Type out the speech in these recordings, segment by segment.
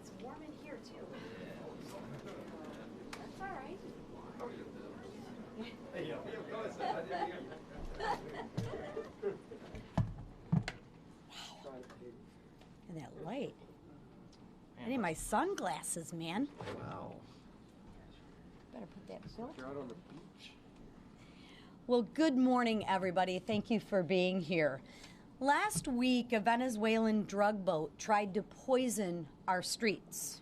It's warm in here too. That's all right. Wow. And that light. I need my sunglasses, man. Wow. Better put that filter. You're out on the beach. Well, good morning, everybody. Thank you for being here. Last week, a Venezuelan drug boat tried to poison our streets.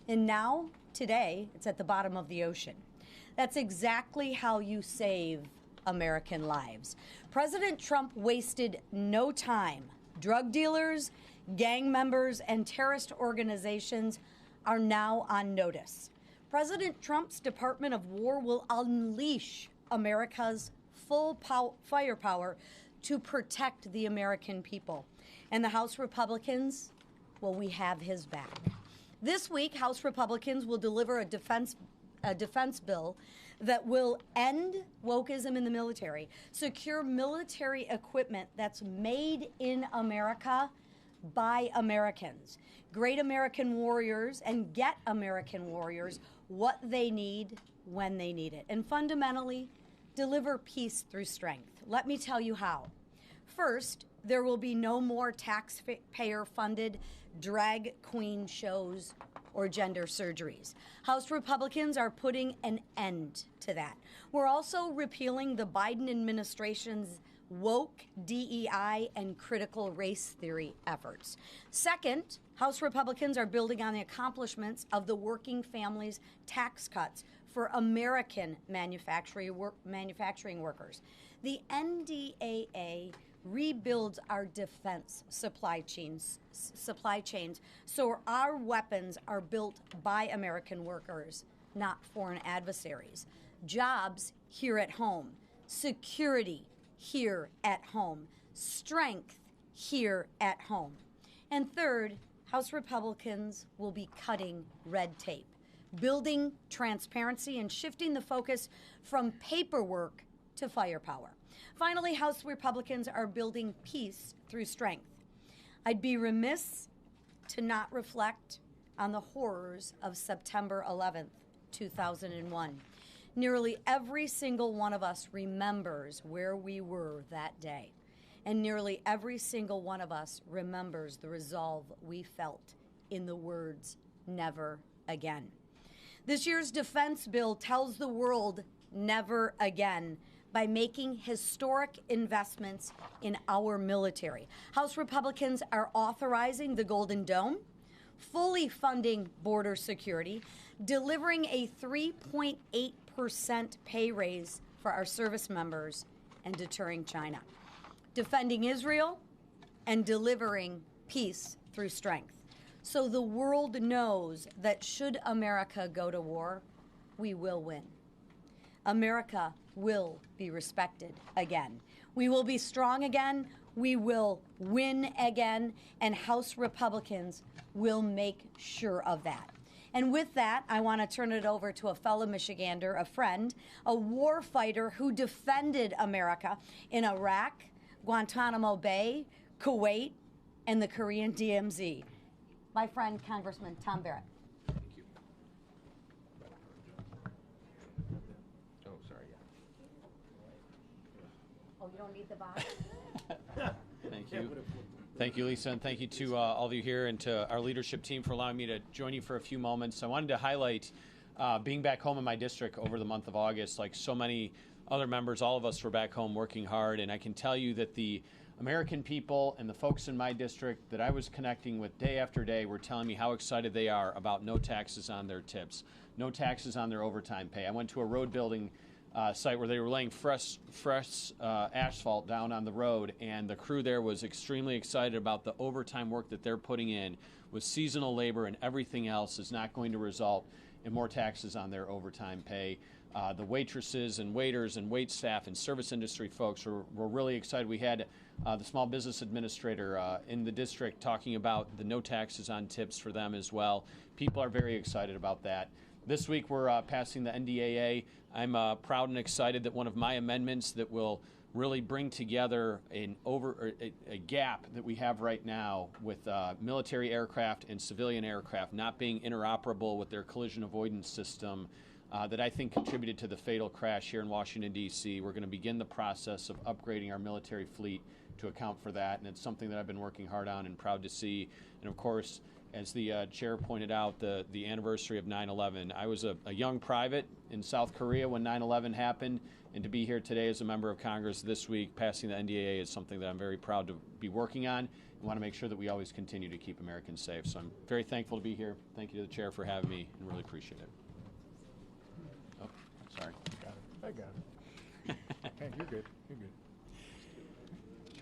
And now, today, it's at the bottom of the ocean. That's exactly how you save American lives. President Trump wasted no time. Drug dealers, gang members, and terrorist organizations are now on notice. President Trump's Department of War will unleash America's full firepower to protect the American people. And the House Republicans, well, we have his back. This week, House Republicans will deliver a defense bill that will end wokeism in the military, secure military equipment that's made in America by Americans, great American warriors, and get American warriors what they need when they need it, and fundamentally deliver peace through strength. Let me tell you how. First, there will be no more taxpayer-funded drag queen shows or gender surgeries. House Republicans are putting an end to that. We're also repealing the Biden administration's woke, DEI, and critical race theory efforts. Second, House Republicans are building on the accomplishments of the working families tax cuts for American manufacturing workers. The NDAA rebuilds our defense supply chains so our weapons are built by American workers, not foreign adversaries. Jobs here at home, security here at home, strength here at home. And third, House Republicans will be cutting red tape, building transparency, and shifting the focus from paperwork to firepower. Finally, House Republicans are building peace through strength. I'd be remiss to not reflect on the horrors of September 11th, 2001. Nearly every single one of us remembers where we were that day. And nearly every single one of us remembers the resolve we felt in the words, never again. This year's defense bill tells the world never again by making historic investments in our military. House Republicans are authorizing the Golden Dome, fully funding border security, delivering a 3.8% pay raise for our service members, and deterring China, defending Israel, and delivering peace through strength. So the world knows that should America go to war, we will win. America will be respected again. We will be strong again. We will win again. And House Republicans will make sure of that. And with that, I want to turn it over to a fellow Michigander, a friend, a war fighter who defended America in Iraq, Guantanamo Bay, Kuwait, and the Korean DMZ. My friend, Congressman Tom Barrett. Thank you. Oh, sorry, yeah. Oh, you don't need the box? Thank you. Thank you, Lisa, and thank you to all of you here and to our leadership team for allowing me to join you for a few moments. I wanted to highlight being back home in my district over the month of August. Like so many other members, all of us were back home working hard, and I can tell you that the American people and the folks in my district that I was connecting with day after day were telling me how excited they are about no taxes on their tips, no taxes on their overtime pay. I went to a road building site where they were laying fresh asphalt down on the road, and the crew there was extremely excited about the overtime work that they're putting in with seasonal labor, and everything else is not going to result in more taxes on their overtime pay. The waitresses and waiters and wait staff and service industry folks were really excited. We had the small business administrator in the district talking about the no taxes on tips for them as well. People are very excited about that. This week we're passing the NDAA. I'm proud and excited that one of my amendments that will really bring together a gap that we have right now with military aircraft and civilian aircraft not being interoperable with their collision avoidance system that I think contributed to the fatal crash here in Washington, D.C. We're going to begin the process of upgrading our military fleet to account for that, and it's something that I've been working hard on and proud to see. And of course, as the chair pointed out, the anniversary of 9/11. I was a young private in South Korea when 9/11 happened, and to be here today as a member of Congress this week passing the NDAA is something that I'm very proud to be working on. We want to make sure that we always continue to keep Americans safe. So I'm very thankful to be here. Thank you to the chair for having me, and really appreciate it. Oh, sorry. I got it. Hey, you're good. You're good.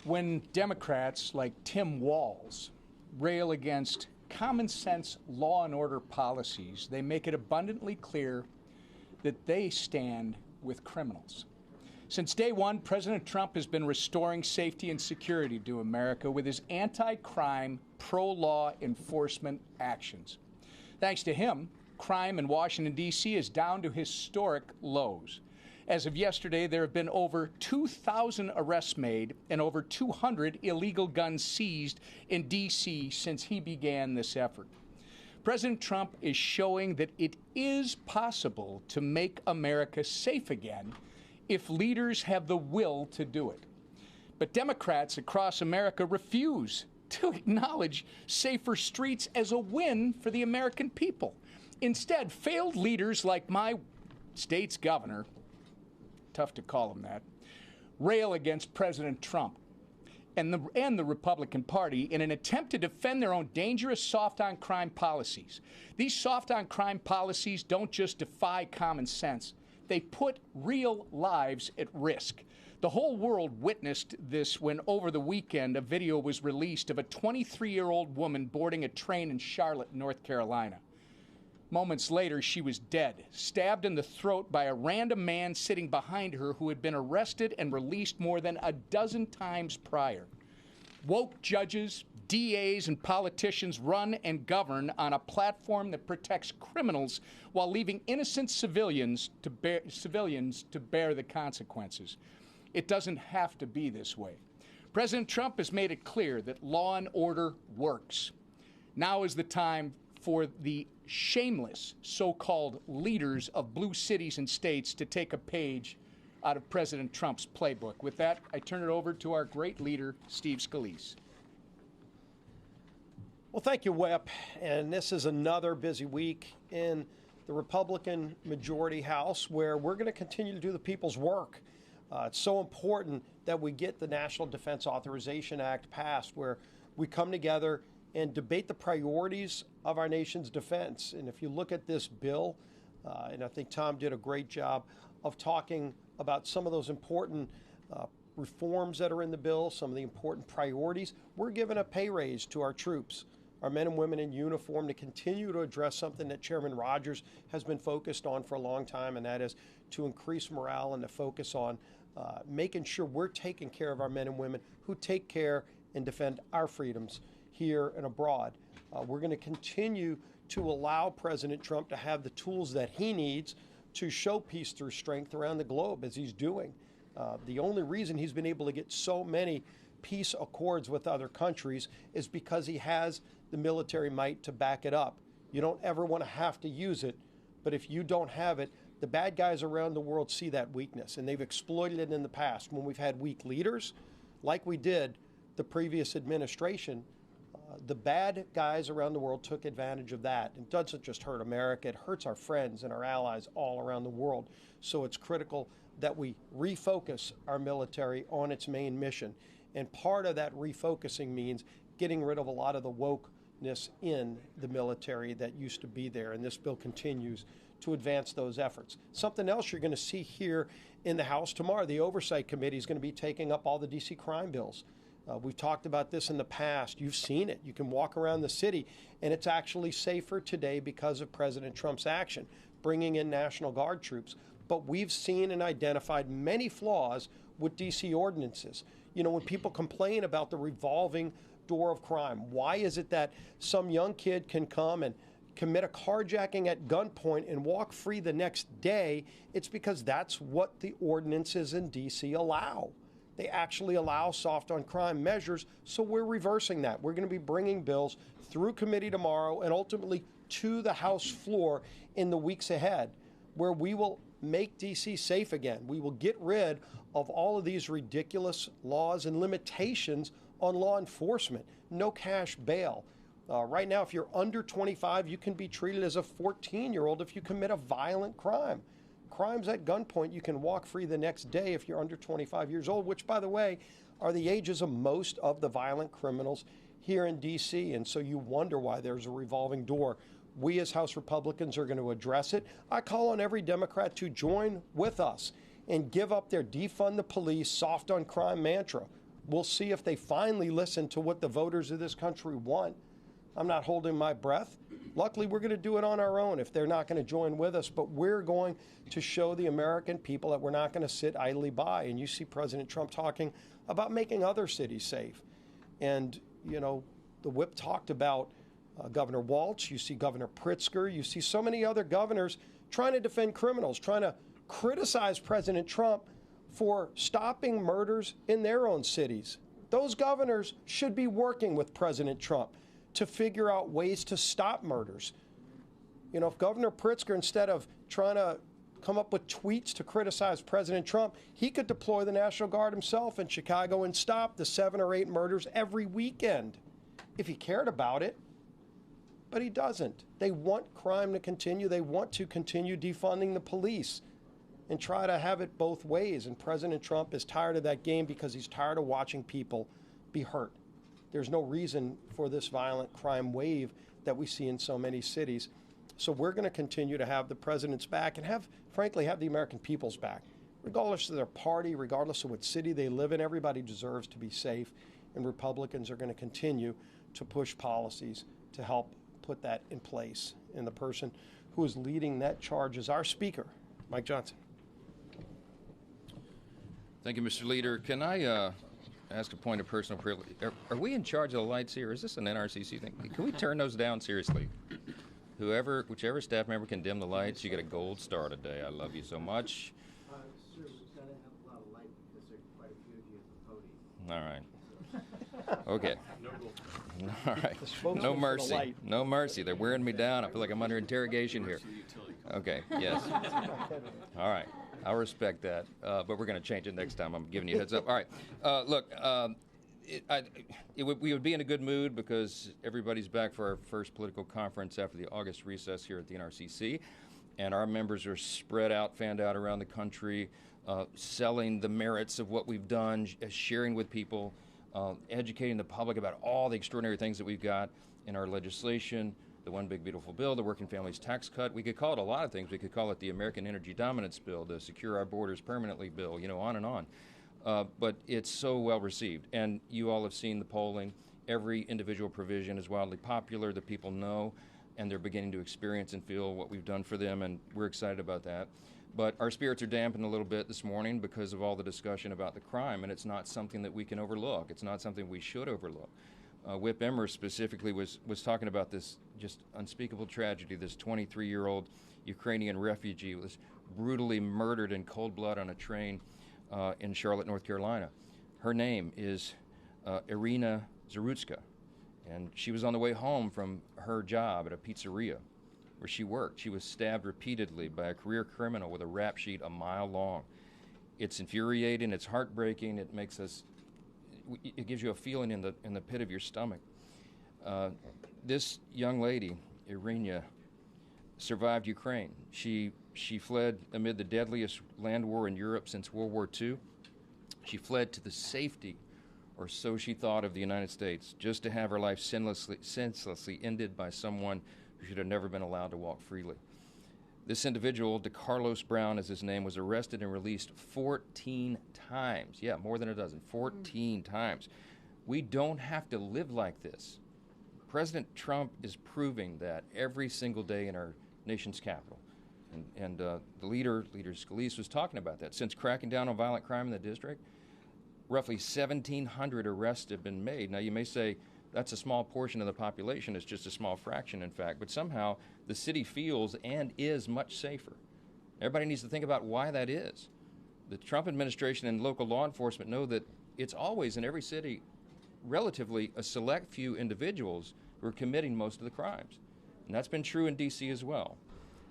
When Democrats like Tim Walz rail against common sense law and order policies, they make it abundantly clear that they stand with criminals. Since day one, President Trump has been restoring safety and security to America with his anti-crime, pro-law enforcement actions. Thanks to him, crime in Washington, D.C. is down to historic lows. As of yesterday, there have been over 2,000 arrests made and over 200 illegal guns seized in D.C. since he began this effort. President Trump is showing that it is possible to make America safe again if leaders have the will to do it. But Democrats across America refuse to acknowledge safer streets as a win for the American people. Instead, failed leaders like my state's governor, tough to call him that, rail against President Trump and the Republican Party in an attempt to defend their own dangerous soft-on-crime policies. These soft-on-crime policies don't just defy common sense. They put real lives at risk. The whole world witnessed this when over the weekend a video was released of a 23-year-old woman boarding a train in Charlotte, North Carolina. Moments later, she was dead, stabbed in the throat by a random man sitting behind her who had been arrested and released more than a dozen times prior. Woke judges, DAs, and politicians run and govern on a platform that protects criminals while leaving innocent civilians to bear the consequences. It doesn't have to be this way. President Trump has made it clear that law and order works. Now is the time for the shameless so-called leaders of blue cities and states to take a page out of President Trump's playbook. With that, I turn it over to our great leader, Steve Scalise. Well, thank you, Wep. And this is another busy week in the Republican majority House where we're going to continue to do the people's work. It's so important that we get the National Defense Authorization Act passed, where we come together and debate the priorities of our nation's defense. And if you look at this bill, and I think Tom did a great job of talking about some of those important reforms that are in the bill, some of the important priorities, we're giving a pay raise to our troops, our men and women in uniform, to continue to address something that Chairman Rogers has been focused on for a long time, and that is to increase morale and to focus on making sure we're taking care of our men and women who take care and defend our freedoms here and abroad. We're going to continue to allow President Trump to have the tools that he needs to show peace through strength around the globe, as he's doing. The only reason he's been able to get so many peace accords with other countries is because he has the military might to back it up. You don't ever want to have to use it, but if you don't have it, the bad guys around the world see that weakness, and they've exploited it in the past. When we've had weak leaders, like we did the previous administration, the bad guys around the world took advantage of that. It doesn't just hurt America, it hurts our friends and our allies all around the world. So it's critical that we refocus our military on its main mission. And part of that refocusing means getting rid of a lot of the wokeness in the military that used to be there. And this bill continues to advance those efforts. Something else you're going to see here in the House tomorrow, the Oversight Committee is going to be taking up all the D.C. crime bills. We've talked about this in the past. You've seen it. You can walk around the city, and it's actually safer today because of President Trump's action, bringing in National Guard troops. But we've seen and identified many flaws with D.C. ordinances. You know, when people complain about the revolving door of crime, why is it that some young kid can come and commit a carjacking at gunpoint and walk free the next day? It's because that's what the ordinances in D.C. allow. they actually allow soft on crime measures. So we're reversing that. We're going to be bringing bills through committee tomorrow and ultimately to the House floor in the weeks ahead, where we will make D.C. safe again. We will get rid of all of these ridiculous laws and limitations on law enforcement. No cash bail. Right now, if you're under 25, you can be treated as a 14-year-old if you commit a violent crime. Crimes at gunpoint, you can walk free the next day if you're under 25 years old, which, by the way, are the ages of most of the violent criminals here in D.C. And so you wonder why there's a revolving door. We as House Republicans are going to address it. I call on every Democrat to join with us and give up their defund the police, soft on crime mantra. We'll see if they finally listen to what the voters of this country want. I'm not holding my breath. Luckily, we're going to do it on our own if they're not going to join with us, but we're going to show the American people that we're not going to sit idly by. And you see President Trump talking about making other cities safe. And, you know, the whip talked about Governor Walz, you see Governor Pritzker, you see so many other governors trying to defend criminals, trying to criticize President Trump for stopping murders in their own cities. Those governors should be working with President Trump to figure out ways to stop murders. You know, if Governor Pritzker, instead of trying to come up with tweets to criticize President Trump, he could deploy the National Guard himself in Chicago and stop the 7 or 8 murders every weekend if he cared about it. But he doesn't. They want crime to continue. They want to continue defunding the police and try to have it both ways. And President Trump is tired of that game because he's tired of watching people be hurt. There's no reason for this violent crime wave that we see in so many cities. So we're going to continue to have the president's back and frankly, have the American people's back. Regardless of their party, regardless of what city they live in, everybody deserves to be safe. And Republicans are going to continue to push policies to help put that in place. And the person who is leading that charge is our Speaker, Mike Johnson. Thank you, Mr. Leader. Can I ask a point of personal privilege? Are we in charge of the lights here? Is this an NRCC thing? Can we turn those down seriously? Whichever staff member can dim the lights, you get a gold star today. I love you so much. Sir, we've got to have a lot of light because there are quite a few of you at the podium. All right. Okay. All right. No mercy. No mercy. They're wearing me down. I feel like I'm under interrogation here. Okay. Yes. All right. I'll respect that, but we're going to change it next time. I'm giving you a heads up. All right. Look, we would be in a good mood because everybody's back for our first political conference after the August recess here at the NRCC, and our members are spread out, fanned out around the country, selling the merits of what we've done, sharing with people, educating the public about all the extraordinary things that we've got in our legislation, the One Big Beautiful Bill, the Working Families Tax Cut. We could call it a lot of things. We could call it the American Energy Dominance Bill, the Secure Our Borders Permanently Bill, on and on. But it's so well received. And you all have seen the polling. Every individual provision is wildly popular. The people know, and they're beginning to experience and feel what we've done for them, and we're excited about that. But our spirits are dampened a little bit this morning because of all the discussion about the crime, and it's not something that we can overlook. It's not something we should overlook. Whip Emmer specifically was talking about this just unspeakable tragedy. This 23-year-old Ukrainian refugee was brutally murdered in cold blood on a train in Charlotte, North Carolina. Her name is Irina Zarutska, and she was on the way home from her job at a pizzeria where she worked. She was stabbed repeatedly by a career criminal with a rap sheet a mile long. It's infuriating. It's heartbreaking. It gives you a feeling in the pit of your stomach. This young lady, Irina, survived Ukraine. She fled amid the deadliest land war in Europe since World War II. She fled to the safety, or so she thought, of the United States, just to have her life senselessly ended by someone who should have never been allowed to walk freely. This individual, DeCarlos Brown is his name, was arrested and released 14 times. Yeah, more than a dozen, 14 times. We don't have to live like this. President Trump is proving that every single day in our nation's capital. And the leader Scalise, was talking about that. Since cracking down on violent crime in the district, roughly 1,700 arrests have been made. Now, you may say, that's a small portion of the population. It's just a small fraction, in fact. But somehow the city feels and is much safer. Everybody needs to think about why that is. The Trump administration and local law enforcement know that it's always in every city relatively a select few individuals who are committing most of the crimes. And that's been true in D.C. as well.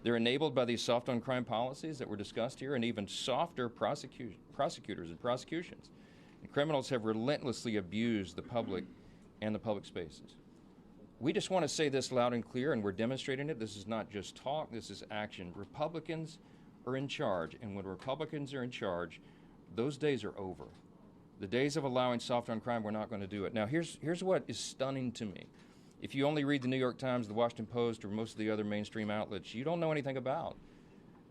They're enabled by these soft on crime policies that were discussed here, and even softer prosecutors and prosecutions. And criminals have relentlessly abused the public and the public spaces. We just want to say this loud and clear, and we're demonstrating it. This is not just talk, this is action. Republicans are in charge, and when Republicans are in charge, those days are over. The days of allowing soft on crime, we're not going to do it. Now, here's what is stunning to me. If you only read the New York Times, the Washington Post, or most of the other mainstream outlets, you don't know anything about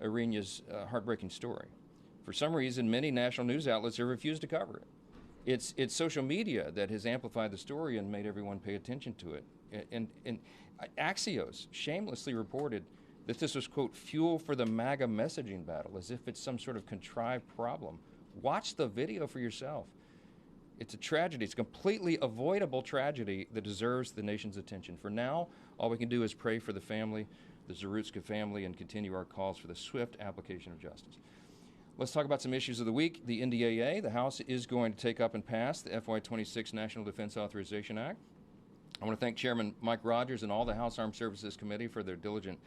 Arena's heartbreaking story. For some reason, many national news outlets have refused to cover it. It's social media that has amplified the story and made everyone pay attention to it. And Axios shamelessly reported that this was, quote, fuel for the MAGA messaging battle, as if it's some sort of contrived problem. Watch the video for yourself. It's a tragedy. It's a completely avoidable tragedy that deserves the nation's attention. For now, all we can do is pray for the family, the Zarutska family, and continue our calls for the swift application of justice. Let's talk about some issues of the week. The NDAA, the House is going to take up and pass the FY26 National Defense Authorization Act. I want to thank Chairman Mike Rogers and all the House Armed Services Committee for their diligent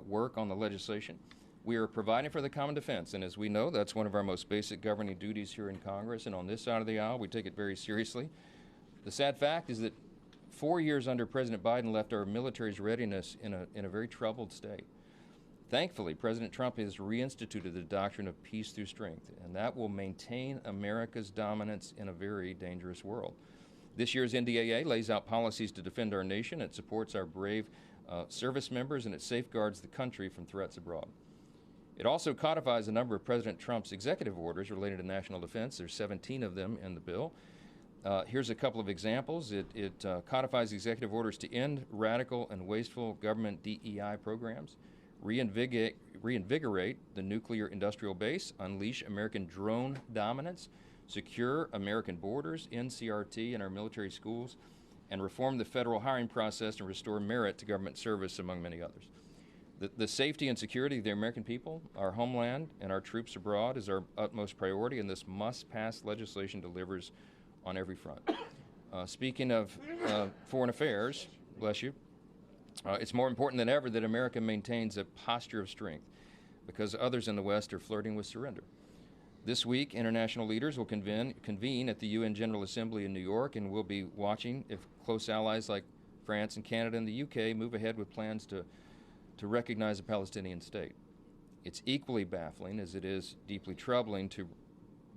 work on the legislation. We are providing for the common defense, and as we know, that's one of our most basic governing duties here in Congress, and on this side of the aisle, we take it very seriously. The sad fact is that 4 years under President Biden left our military's readiness in a very troubled state. Thankfully, President Trump has reinstituted the doctrine of peace through strength, and that will maintain America's dominance in a very dangerous world. This year's NDAA lays out policies to defend our nation. It supports our brave service members, and it safeguards the country from threats abroad. It also codifies a number of President Trump's executive orders related to national defense. There's 17 of them in the bill. Here's a couple of examples. It codifies executive orders to end radical and wasteful government DEI programs, reinvigorate the nuclear industrial base, unleash American drone dominance, secure American borders, end CRT in our military schools, and reform the federal hiring process and restore merit to government service, among many others. The safety and security of the American people, our homeland, and our troops abroad is our utmost priority, and this must-pass legislation delivers on every front. Speaking of foreign affairs, bless you, it's more important than ever that America maintains a posture of strength because others in the West are flirting with surrender. This week, international leaders will convene at the UN General Assembly in New York, and we'll be watching if close allies like France and Canada and the UK move ahead with plans to recognize a Palestinian state. It's equally baffling as it is deeply troubling to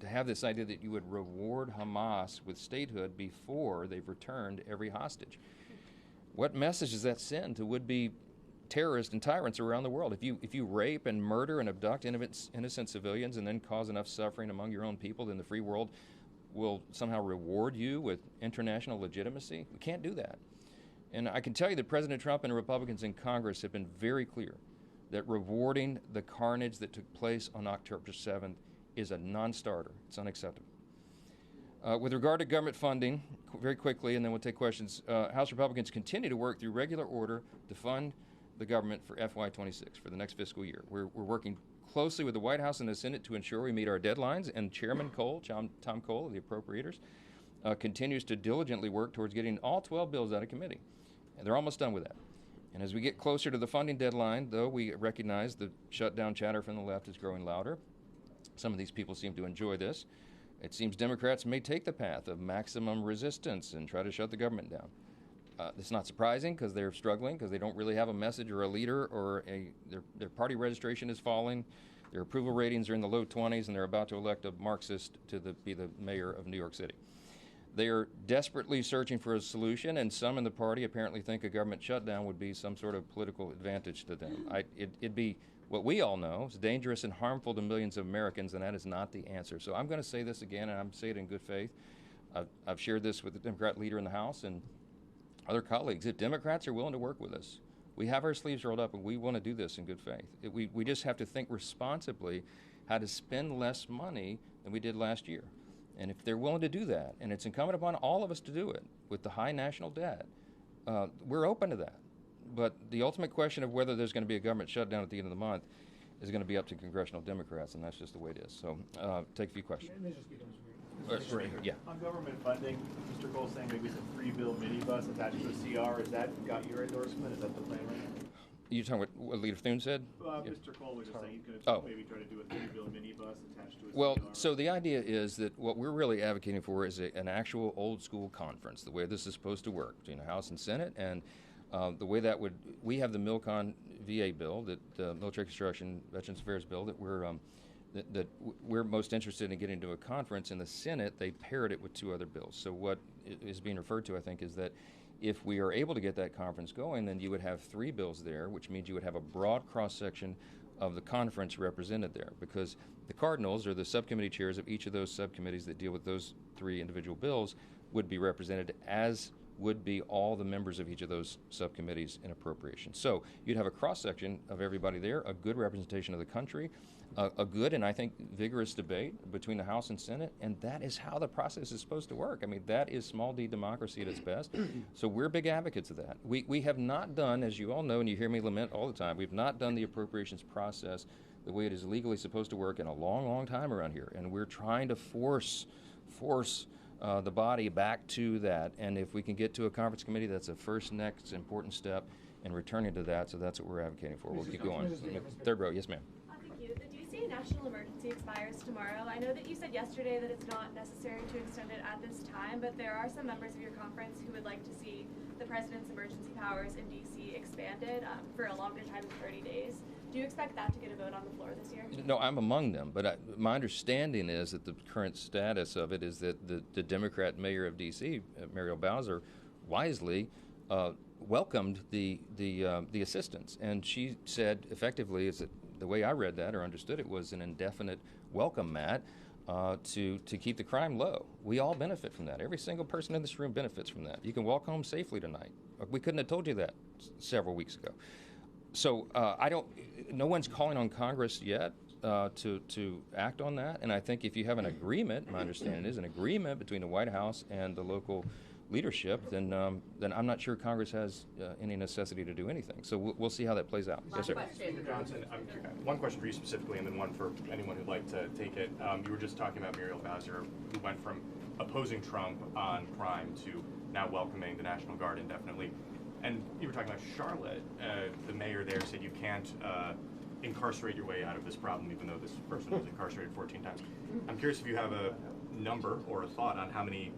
have this idea that you would reward Hamas with statehood before they've returned every hostage. What message does that send to would-be terrorists and tyrants around the world? If you rape and murder and abduct innocent civilians and then cause enough suffering among your own people, then the free world will somehow reward you with international legitimacy? We can't do that. And I can tell you that President Trump and Republicans in Congress have been very clear that rewarding the carnage that took place on October 7th is a non-starter. It's unacceptable. With regard to government funding, very quickly, and then we'll take questions, House Republicans continue to work through regular order to fund the government for FY26, for the next fiscal year. We're working closely with the White House and the Senate to ensure we meet our deadlines, and Chairman Cole, Tom Cole of the Appropriators, continues to diligently work towards getting all 12 bills out of committee. And they're almost done with that. And as we get closer to the funding deadline, though, we recognize the shutdown chatter from the left is growing louder. Some of these people seem to enjoy this. It seems Democrats may take the path of maximum resistance and try to shut the government down. It's not surprising because they're struggling, because they don't really have a message or a leader, or their party registration is falling, their approval ratings are in the low 20s, and they're about to elect a Marxist to be the mayor of New York City. They are desperately searching for a solution, and some in the party apparently think a government shutdown would be some sort of political advantage to them. It'd be what we all know is dangerous and harmful to millions of Americans, and that is not the answer. So I'm going to say this again, and I'm saying it in good faith. I've shared this with the Democrat leader in the House and other colleagues. If Democrats are willing to work with us, we have our sleeves rolled up, and we want to do this in good faith. We just have to think responsibly how to spend less money than we did last year. And if they're willing to do that, and it's incumbent upon all of us to do it with the high national debt, we're open to that. But the ultimate question of whether there's going to be a government shutdown at the end of the month, is going to be up to congressional Democrats, and that's just the way it is. So take a few questions. Let me just get those Right here. Yeah. On government funding, Mr. Cole saying maybe it's a 3-bill minibus attached to a CR. Has that got your endorsement? Is that the plan right now? You talking about what Leader Thune said? Mr. Cole was just saying he's going to maybe try to do a 3-bill minibus attached to a Well, CR. so the idea is that what we're really advocating for is an actual old school conference, the way this is supposed to work between the House and Senate, and the way that we have the MILCON VA bill, that Military Construction Veterans Affairs bill, that we're most interested in getting to a conference. In the Senate, they paired it with 2 other bills. So what is being referred to, I think, is that if we are able to get that conference going, then you would have 3 bills there, which means you would have a broad cross-section of the conference represented there, because the cardinals, or the subcommittee chairs of each of those subcommittees that deal with those 3 individual bills, would be represented, as would be all the members of each of those subcommittees in appropriation. So you'd have a cross-section of everybody there, a good representation of the country, a good and I think vigorous debate between the House and Senate, and that is how the process is supposed to work. I mean, that is small d democracy at its best. So we're big advocates of that. We have not done, as you all know, and you hear me lament all the time, we've not done the appropriations process the way it is legally supposed to work in a long, long time around here, and we're trying to force the body back to that. And if we can get to a conference committee, that's a first next important step in returning to that. So that's what we're advocating for. We'll keep going. Third row, yes, ma'am. Thank you. The DC national emergency expires tomorrow. I know that you said yesterday that it's not necessary to extend it at this time, but there are some members of your conference who would like to see the president's emergency powers in DC expanded for a longer time than 30 days. Do you expect that to get a vote on the floor this year? No, I'm among them, but my understanding is that the current status of it is that the Democrat mayor of D.C., Muriel Bowser, wisely welcomed the assistance, and she said effectively, is that the way I read that or understood it was an indefinite welcome, Matt, to keep the crime low. We all benefit from that. Every single person in this room benefits from that. You can walk home safely tonight. We couldn't have told you that several weeks ago. So no one's calling on Congress yet to act on that. And I think if you have an agreement, my understanding is an agreement between the White House and the local leadership, then I'm not sure Congress has any necessity to do anything. So we'll see how that plays out. Yes, sir. Mr. Johnson, one question for you specifically, and then one for anyone who'd like to take it. You were just talking about Muriel Bowser, who went from opposing Trump on crime to now welcoming the National Guard indefinitely. And you were talking about Charlotte. The mayor there said you can't incarcerate your way out of this problem, even though this person was incarcerated 14 times. I'm curious if you have a number or a thought on how many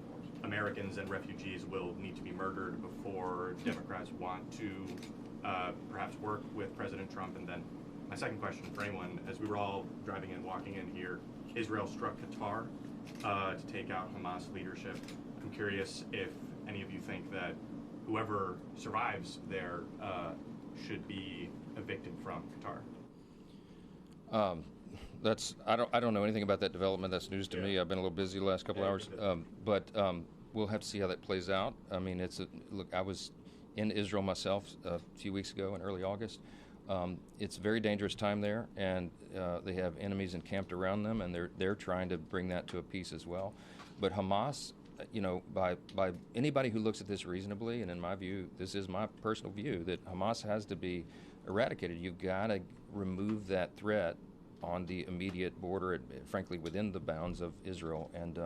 Americans and refugees will need to be murdered before Democrats want to perhaps work with President Trump. And then my second question for anyone, as we were all driving in, walking in here, Israel struck Qatar to take out Hamas leadership. I'm curious if any of you think that whoever survives there should be evicted from Qatar. I don't know anything about that development. That's news to me. I've been a little busy the last couple hours, but we'll have to see how that plays out. I mean, look. I was in Israel myself a few weeks ago in early August. It's a very dangerous time there, and they have enemies encamped around them, and they're trying to bring that to a peace as well. But Hamas, by anybody who looks at this reasonably, and in my view, this is my personal view, that Hamas has to be eradicated. You've got to remove that threat on the immediate border, frankly, within the bounds of Israel. And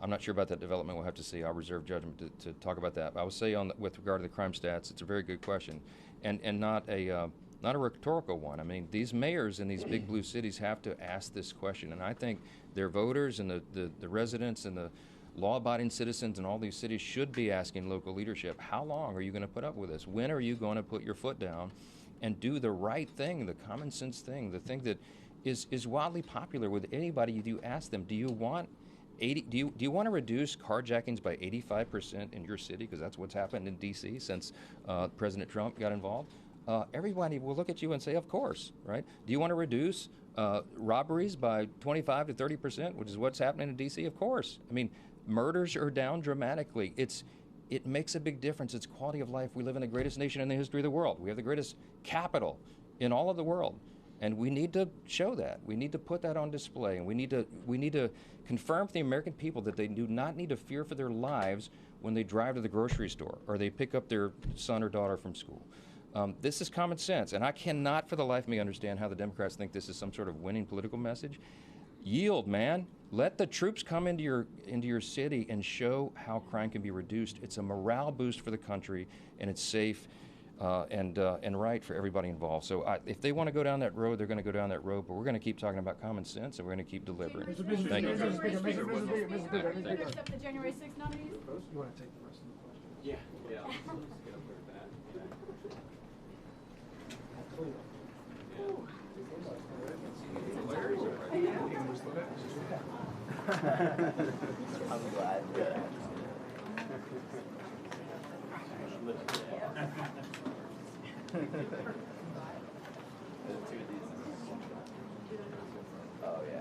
I'm not sure about that development. We'll have to see. I'll reserve judgment to talk about that. But I will say with regard to the crime stats, it's a very good question, and not a rhetorical one. I mean, these mayors in these big blue cities have to ask this question, and I think their voters and the residents and the law-abiding citizens in all these cities should be asking local leadership, how long are you going to put up with this? When are you going to put your foot down and do the right thing, the common sense thing, the thing that is wildly popular with anybody you ask them? Do you want do you want to reduce carjackings by 85% in your city? Because that's what's happened in D.C. since President Trump got involved. Everybody will look at you and say, of course, right? Do you want to reduce robberies by 25 to 30%, which is what's happening in D.C.? Of course. I mean, murders are down dramatically. It makes a big difference. It's quality of life. We live in the greatest nation in the history of the world. We have the greatest capital in all of the world. And we need to show that. We need to put that on display. And we need to confirm to the American people that they do not need to fear for their lives when they drive to the grocery store or they pick up their son or daughter from school. This is common sense, and I cannot for the life of me understand how the Democrats think this is some sort of winning political message. Yield, man. Let the troops come into your city and show how crime can be reduced. It's a morale boost for the country, and it's safe and right for everybody involved. So if they want to go down that road, they're going to go down that road. But we're going to keep talking about common sense, and we're going to keep delivering. Thank you. Accept the January 6th nominees? You want to take the rest of the question? Yeah. Let's get up there back. I'm glad.